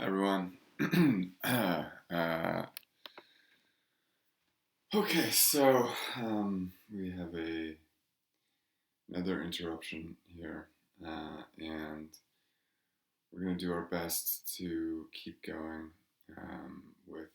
Everyone. Okay, so we have another interruption here, and we're going to do our best to keep going with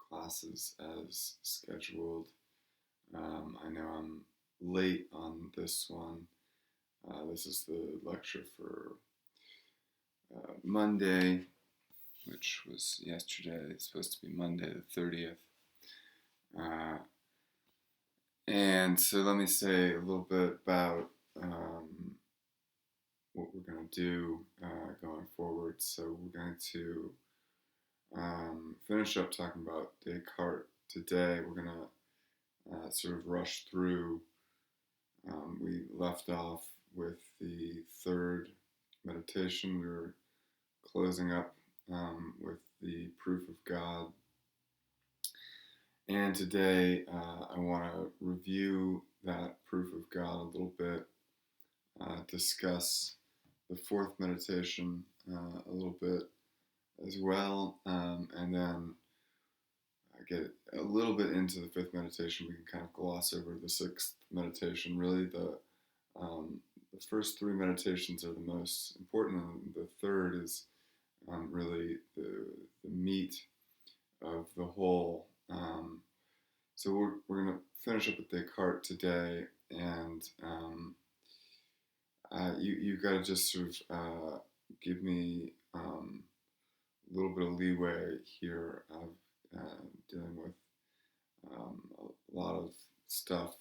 classes as scheduled. I know I'm late on this one. This is the lecture for Monday, which was yesterday. It's supposed to be Monday the 30th. And so let me say a little bit about what we're going to do going forward. So we're going to finish up talking about Descartes today. We're going to sort of rush through. We left off with the third meditation. We were closing up with the proof of God. And today I want to review that proof of God a little bit, discuss the fourth meditation a little bit as well, and then get a little bit into the fifth meditation. We can kind of gloss over the sixth meditation. Really, the first three meditations are the most important, and the third is really the meat of the whole. So we're going to finish up with Descartes today, and you got to just sort of give me a little bit of leeway here of dealing with a lot of stuff,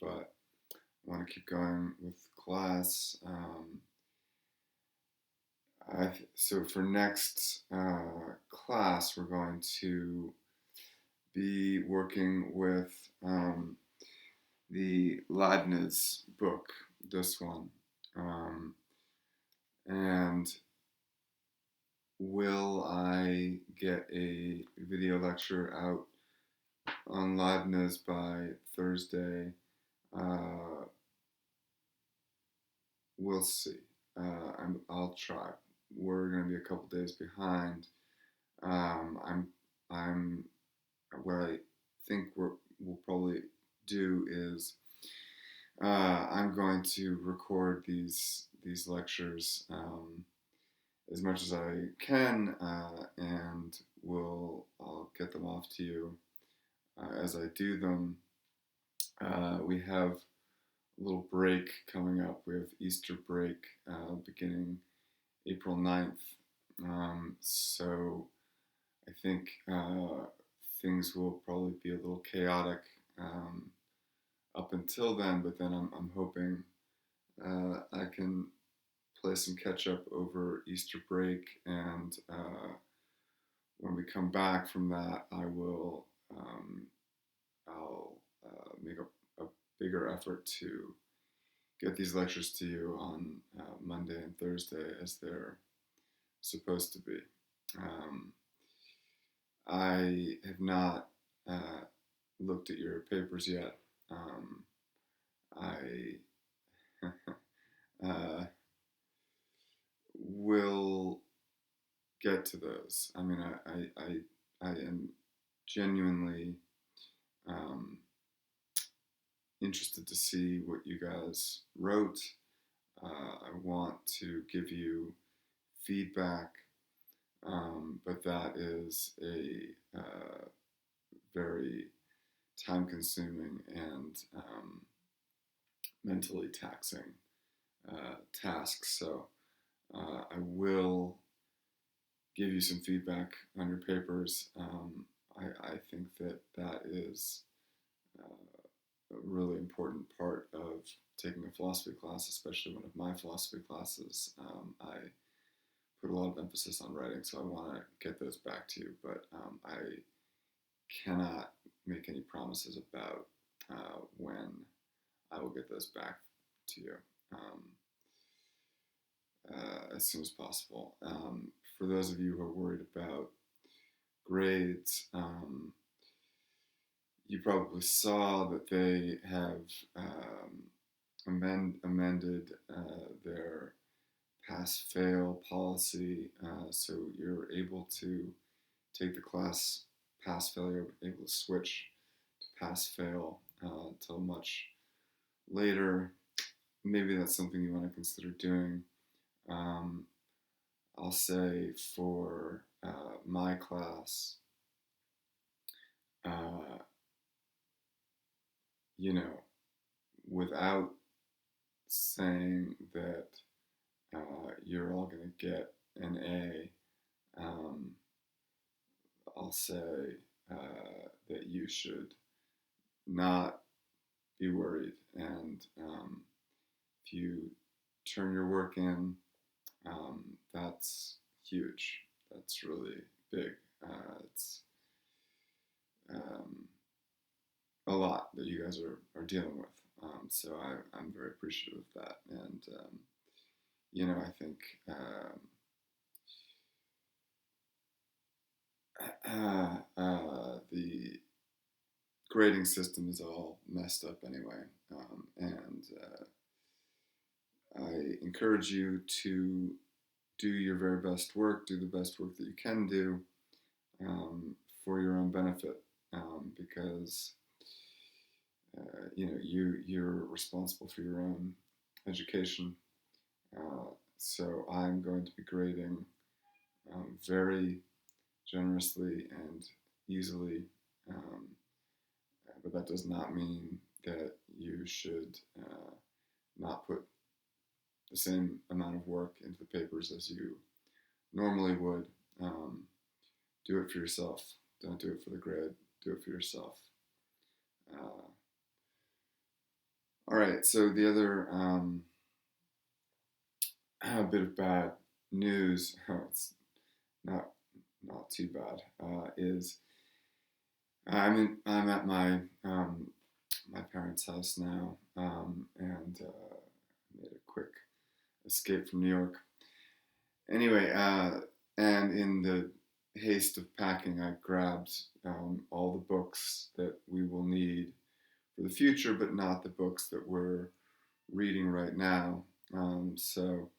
but I want to keep going with class. So for next class, we're going to be working with the Leibniz book, this one. And will I get a video lecture out on Leibniz by Thursday? We'll see. I'll try. We're going to be a couple days behind. I'm what I think we'll probably do is I'm going to record these lectures as much as I can, and I'll get them off to you as I do them. We have a little break coming up. We have Easter break beginning April 9th. So I think things will probably be a little chaotic up until then, but then I'm hoping I can play some catch up over Easter break, and when we come back from that, I'll make a bigger effort to get these lectures to you on Monday and Thursday as they're supposed to be. I have not looked at your papers yet. I will get to those. I mean, I am genuinely interested to see what you guys wrote. I want to give you feedback, but that is a very time-consuming and mentally taxing task. So I will give you some feedback on your papers. I think that is a really important part of taking a philosophy class, especially one of my philosophy classes. I put a lot of emphasis on writing, so I want to get those back to you, but I cannot make any promises about when I will get those back to you as soon as possible. For those of you who are worried about grades, you probably saw that they have amended their pass-fail policy, so you're able to take the class pass-fail, you're able to switch to pass-fail until much later. Maybe that's something you want to consider doing. Um, I'll say for my class, uh, you know, without saying that you're all going to get an A, I'll say that you should not be worried. And if you turn your work in, that's huge. That's really big. It's um, a lot that you guys are dealing with. So I'm very appreciative of that. And, I think the grading system is all messed up anyway. And I encourage you to do your very best work, do the best work that you can do for your own benefit, because you're responsible for your own education. So I'm going to be grading very generously and easily, but that does not mean that you should not put the same amount of work into the papers as you normally would. Do it for yourself. Don't do it for the grade. Do it for yourself. All right. So the other bit of bad news, it's not too bad, is I'm at my my parents' house now, and made a quick escape from New York. Anyway, and in the haste of packing, I grabbed all the books that we will need for the future, but not the books that we're reading right now. So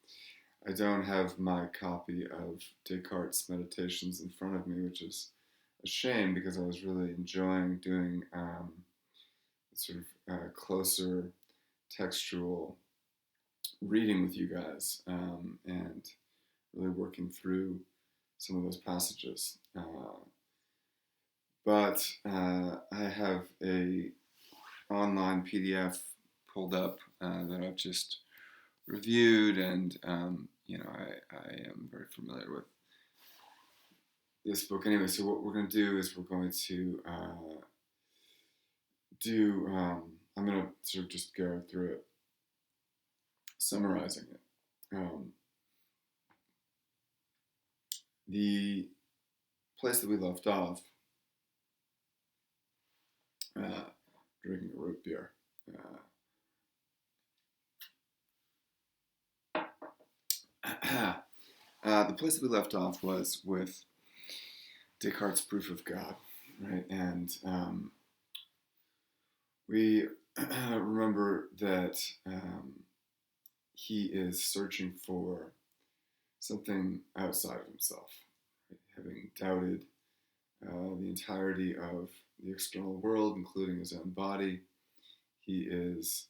I don't have my copy of Descartes' Meditations in front of me, which is a shame because I was really enjoying doing sort of closer textual reading with you guys, and really working through some of those passages. But I have a online PDF pulled up that I've just reviewed, and I am very familiar with this book anyway. So what we're going to do is we're going to I'm going to sort of just go through it, summarizing it. The place that we left off, drinking a root beer. The place that we left off was with Descartes' proof of God, right? And we remember that he is searching for something outside of himself, right? Having doubted the entirety of the external world, including his own body. He is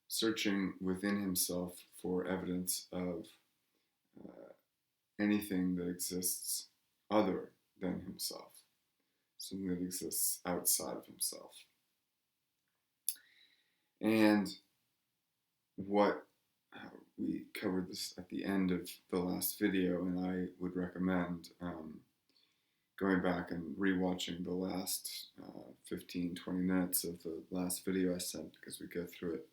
searching within himself for evidence of anything that exists other than himself, something that exists outside of himself. And what we covered this at the end of the last video, and I would recommend going back and rewatching the last 15-20 minutes of the last video I sent, because we go through it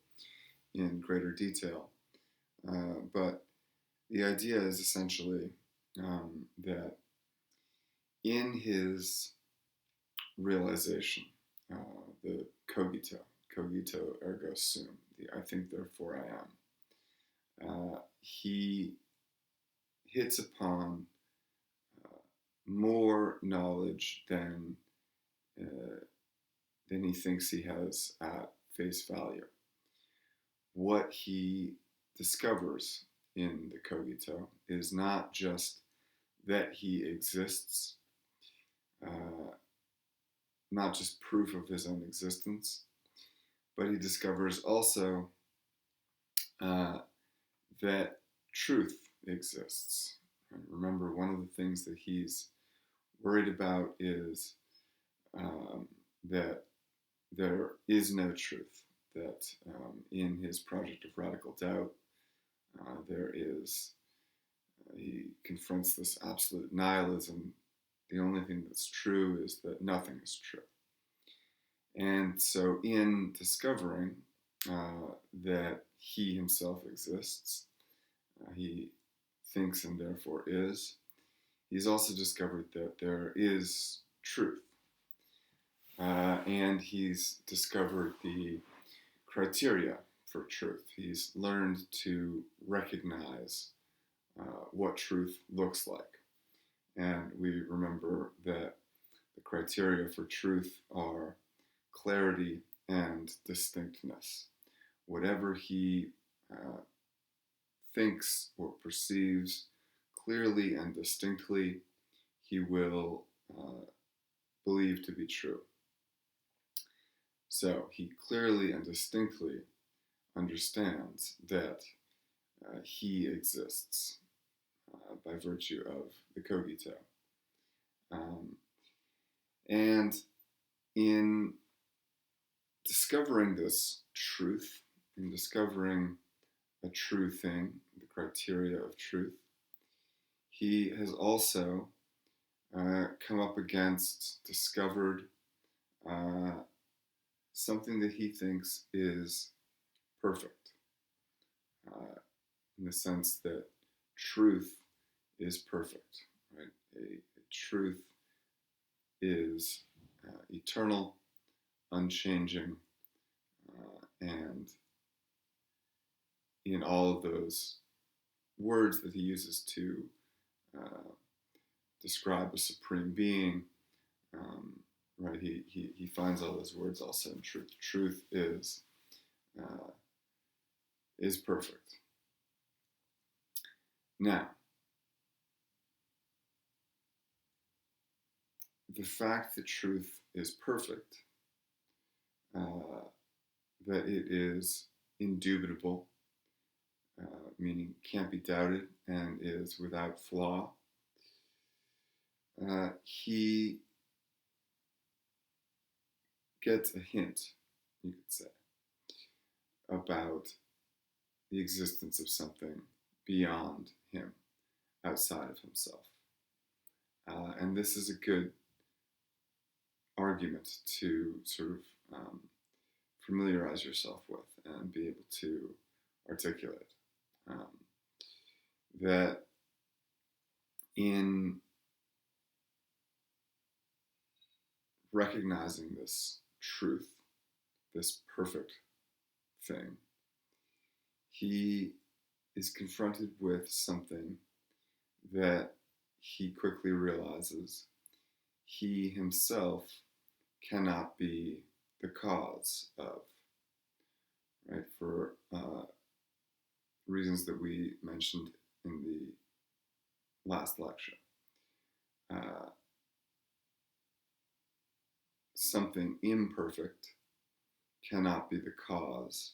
in greater detail. But the idea is essentially that in his realization, the cogito ergo sum, the I think therefore I am, he hits upon more knowledge than he thinks he has at face value. What he discovers in the cogito is not just that he exists, uh, not just proof of his own existence, but he discovers also uh, that truth exists. Right? Remember, one of the things that he's worried about is that there is no truth, that in his project of radical doubt, there is, he confronts this absolute nihilism. The only thing that's true is that nothing is true. And so, in discovering that he himself exists, he thinks and therefore is, he's also discovered that there is truth. And he's discovered the criteria for truth. He's learned to recognize what truth looks like. And we remember that the criteria for truth are clarity and distinctness. Whatever he thinks or perceives clearly and distinctly, he will believe to be true. So he clearly and distinctly understands that he exists by virtue of the cogito. And in discovering this truth, in discovering a true thing, the criteria of truth, he has also come up against, discovered something that he thinks is perfect, in the sense that truth is perfect, right? A truth is eternal, unchanging, and in all of those words that he uses to describe a supreme being, right? He finds all those words also in truth. Truth is perfect. Now, the fact that truth is perfect, that it is indubitable, meaning can't be doubted and is without flaw, he gets a hint, you could say, about the existence of something beyond him, outside of himself. And this is a good argument to sort of familiarize yourself with and be able to articulate. That in recognizing this truth, this perfect thing, he is confronted with something that he quickly realizes he himself cannot be the cause of, right? For reasons that we mentioned in the last lecture. Something imperfect cannot be the cause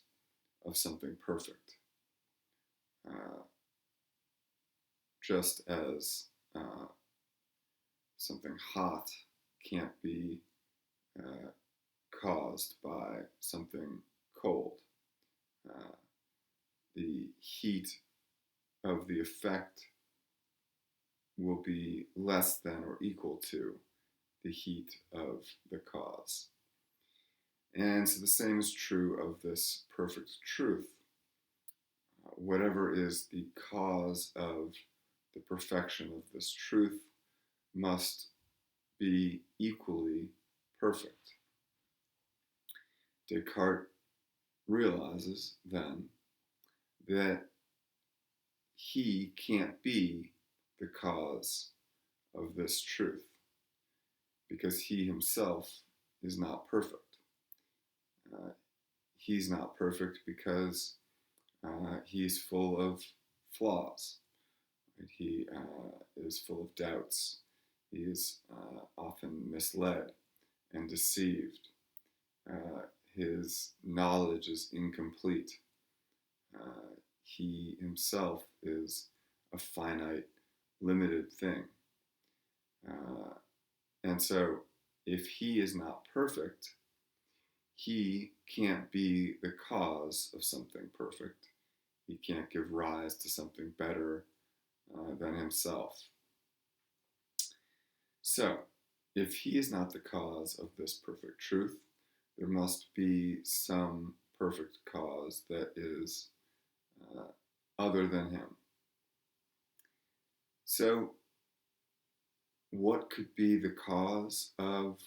of something perfect. Just as something hot can't be caused by something cold. The heat of the effect will be less than or equal to the heat of the cause. And so the same is true of this perfect truth. Whatever is the cause of the perfection of this truth must be equally perfect. Descartes realizes then that he can't be the cause of this truth because he himself is not perfect. He's not perfect because he's full of flaws. Right? He is full of doubts. He is often misled and deceived. His knowledge is incomplete. He himself is a finite, limited thing. And so, if he is not perfect, he can't be the cause of something perfect. He can't give rise to something better than himself. So, if he is not the cause of this perfect truth, there must be some perfect cause that is other than him. So, what could be the cause of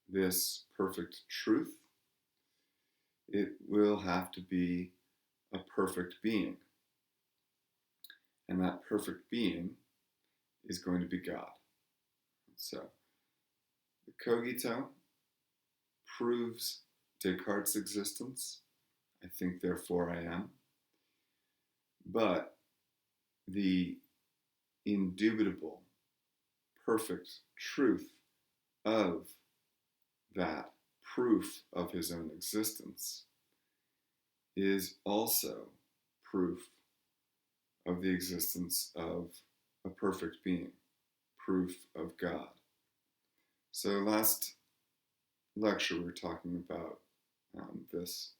this perfect truth? It will have to be a perfect being. And that perfect being is going to be God. So, the cogito proves Descartes' existence. I think, therefore I am. But the indubitable, perfect truth of that proof of his own existence is also proof of the existence of a perfect being, proof of God. So last lecture we were talking about this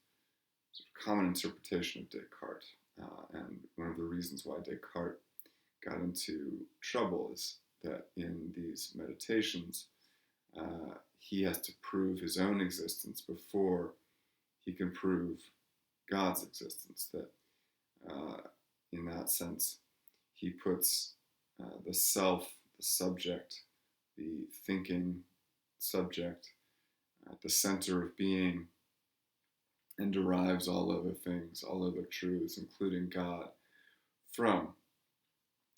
sort of common interpretation of Descartes, and one of the reasons why Descartes got into trouble is that in these meditations he has to prove his own existence before he can prove God's existence. That in that sense, he puts the self, the subject, the thinking subject at the center of being and derives all other things, all other truths, including God, from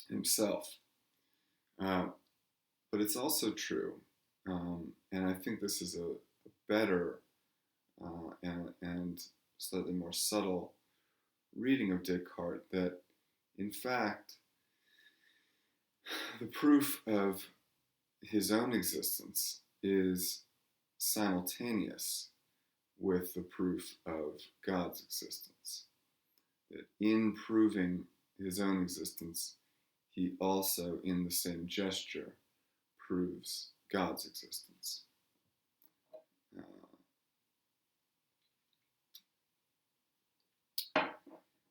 himself. But it's also true, and I think this is a better and slightly more subtle reading of Descartes, that in fact the proof of his own existence is simultaneous with the proof of God's existence. That in proving his own existence, he also, in the same gesture, proves God's existence.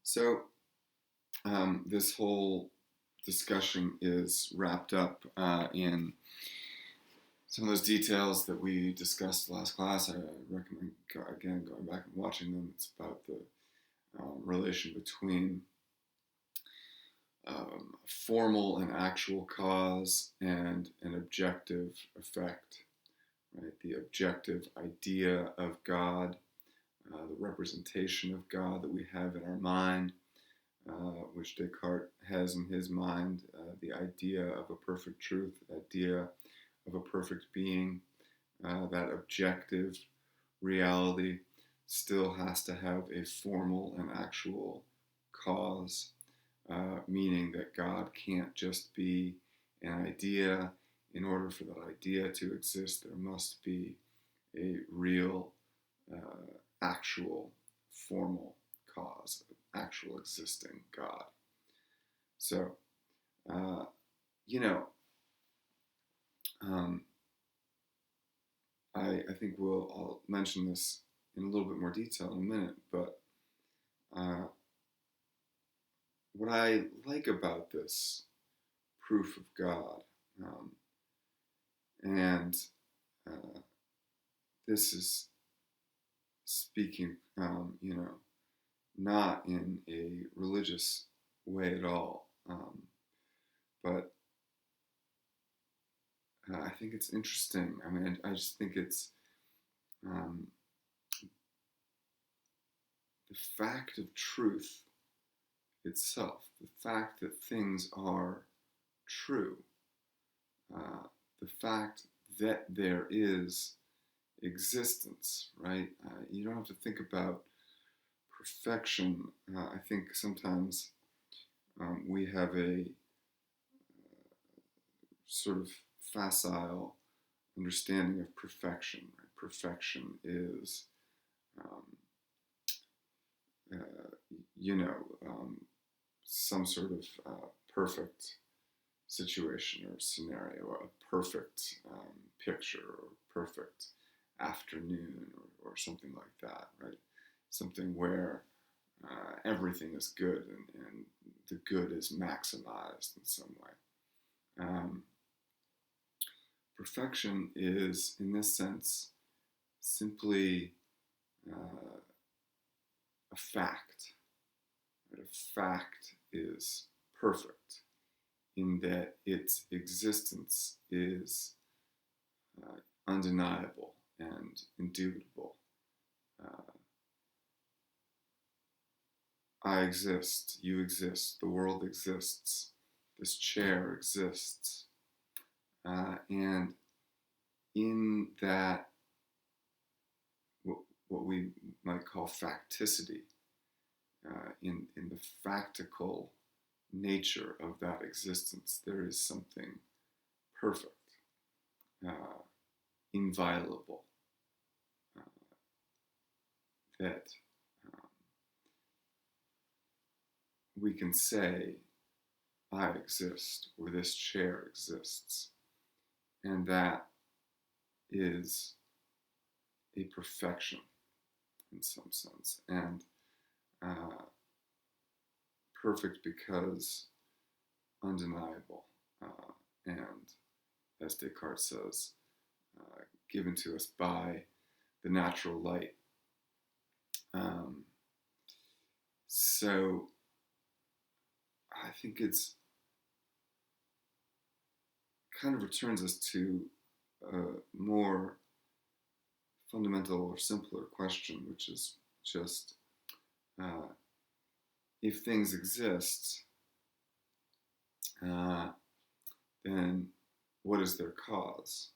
So this whole discussion is wrapped up in some of those details that we discussed last class. I recommend, again, going back and watching them. It's about the relation between formal and actual cause and an objective effect, right? The objective idea of God, the representation of God that we have in our mind, which Descartes has in his mind, the idea of a perfect truth, the idea of a perfect being, that objective reality still has to have a formal and actual cause, meaning that God can't just be an idea. In order for that idea to exist, there must be a real, actual, formal cause, actual existing God. So, I think I'll mention this in a little bit more detail in a minute, but what I like about this proof of God, and this is speaking, not in a religious way at all, but I think it's interesting. I mean, I just think it's the fact of truth itself, the fact that things are true, the fact that there is existence, right? You don't have to think about perfection. I think sometimes we have a sort of facile understanding of perfection. Right? Perfection is, um, uh, you know, some sort of perfect situation or scenario, or a perfect picture, or perfect afternoon, or something like that, right? Something where everything is good, and the good is maximized in some way. Perfection is, in this sense, simply uh, a fact. Right? A fact is perfect in that its existence is undeniable and indubitable. Uh, I exist, you exist, the world exists, this chair exists. And in that, what we might call facticity, in the factical nature of that existence, there is something perfect, uh, inviolable, uh, that um, we can say, I exist, or this chair exists. And that is a perfection in some sense. And uh, perfect because undeniable. And as Descartes says, given to us by the natural light. Um, so I think it's kind of returns us to a more fundamental or simpler question, which is just uh, if things exist, uh, then what is their cause?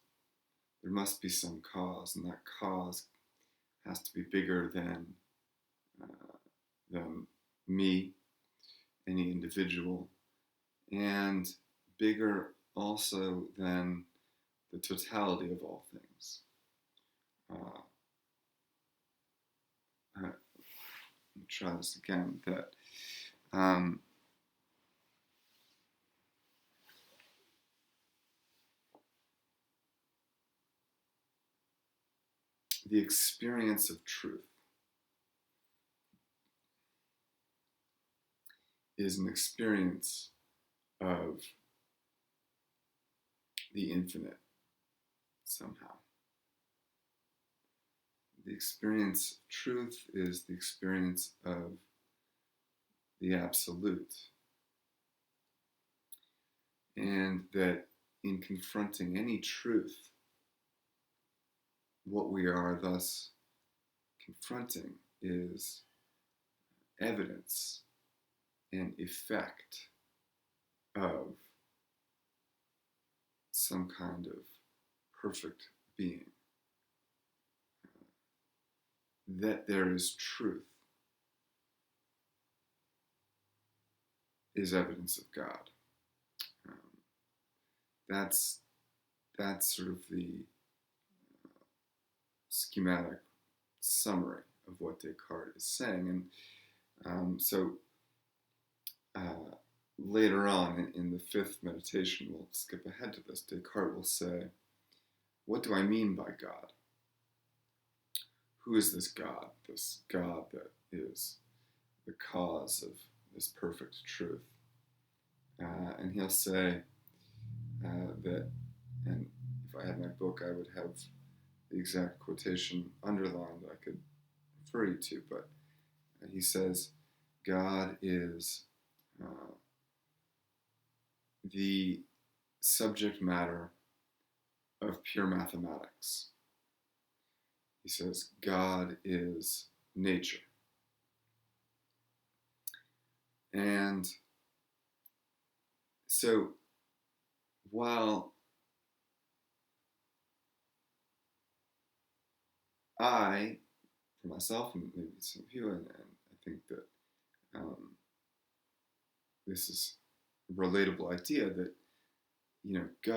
There must be some cause, and that cause has to be bigger uh, than me, any individual, and bigger also than the totality of all things. Uh, let me try this again. That um, the experience of truth is an experience of the infinite somehow. The experience of truth is the experience of the absolute. And that in confronting any truth, what we are thus confronting is evidence and effect of some kind of perfect being. That there is truth is evidence of God. Um, that's that's sort of the schematic summary of what Descartes is saying. And so uh, later on in the fifth meditation, we'll skip ahead to this, Descartes will say, what do I mean by God? Who is this God that is the cause of this perfect truth? And he'll say that, and if I had my book, I would have the exact quotation underlined that I could refer you to, but he says, God is the subject matter of pure mathematics. He says, God is nature. And so, while I, for myself, and maybe some of you, and I think that this is a relatable idea that, you know,